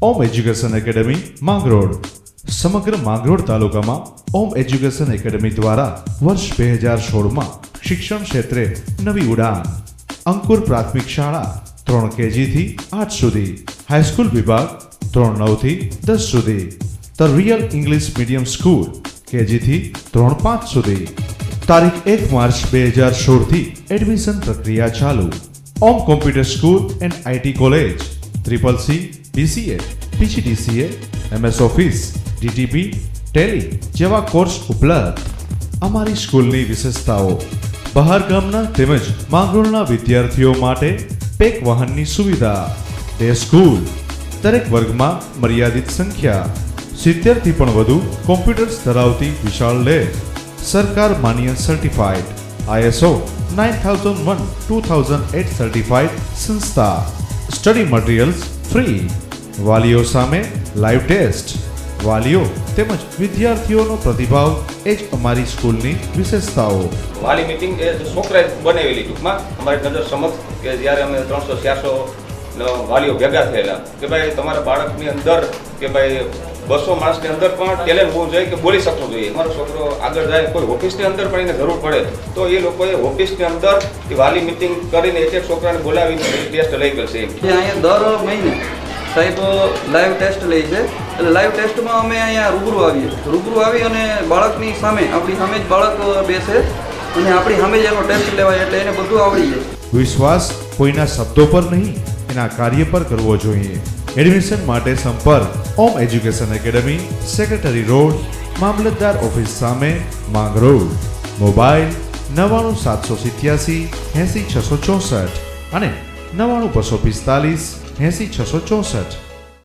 ઓમ education academy Mangrol. સમગ્ર માંગરોળ તાલુકામાં ઓમ education academy દ્વારા વર્ષ 2016માં શિક્ષણ ક્ષેત્રે નવી ઉડાન. અંકુર પ્રાથમિક શાળા 3 કેજીથી 8 સુધી, હાઈસ્કૂલ વિભાગ 3 9થી 10 સુધી, the real English medium school કેજીથી 3 5 સુધી. તારીખ 1 માર્ચ 2016થી એડમિશન પ્રક્રિયા ચાલુ. Om computer school and IT college, CCC, BCA, PGDCA, MS office, DTP, Tally જેવા કોર્સ ઉપલબ્ધ. અમારી સ્કૂલની વિશેષતાઓ: બહાર ગામના તેમજ માંગરોળના વિદ્યાર્થીઓ માટે પેક વાહનની સુવિધા. ડે સ્કૂલ, દરેક વર્ગમાં મર્યાદિત સંખ્યા. 70 થી પણ વધુ કોમ્પ્યુટર્સ ધરાવતી વિશાળ લેબ. સરકાર માન્ય સર્ટિફાઈડ ISO 9001:2008 સર્ટિફાઈડ સંસ્થા. Study materials free. વાલીઓ સામે લાઈવ ટેસ્ટ. વાલીઓ તેમજ વિદ્યાર્થીઓનો પ્રતિભાવ એ જ અમારી સ્કૂલની વિશેષતાઓ. વાલી મીટિંગ એ છોકરાએ બનાવેલી ટૂંકમાં અમારી નજર સમક્ષ કે જ્યારે અમે 300-400 વાલીઓ ભેગા થયેલા કે ભાઈ તમારા બાળકની અંદર કે ભાઈ 200 માણસની અંદર પણ ટેલેન્ટ હોવું જોઈએ કે બોલી શકવું જોઈએ. અમારો છોકરો આગળ જાય, કોઈ ઓફિસની અંદર પણ એને જરૂર પડે તો એ લોકોએ ઓફિસની અંદર વાલી મીટિંગ કરીને એક છોકરાને બોલાવીને ટેસ્ટ લઈ ગયેલ છે. અહીંયા દર મહિને સાહેબ લાઈવ ટેસ્ટ લે છે. એટલે લાઈવ ટેસ્ટમાં અમે અહીંયા રૂબરૂ આવી અને બાળકની સામે આપણી સામે જ બાળક બેસે અને આપણી સામે જ એનો ટેસ્ટ લેવાય એટલે એને બધું આવડી જાય. વિશ્વાસ કોઈના શબ્દો પર નહીં, એના કાર્ય પર કરવો જોઈએ. એડમિશન માટે સંપર્ક ઓમ એજ્યુકેશન એકેડમી, સેક્રેટરી રોડ, મામલતદાર ઓફિસ સામે, માંગરોળ. મોબાઈલ 99787 80664 અને 99245 80664.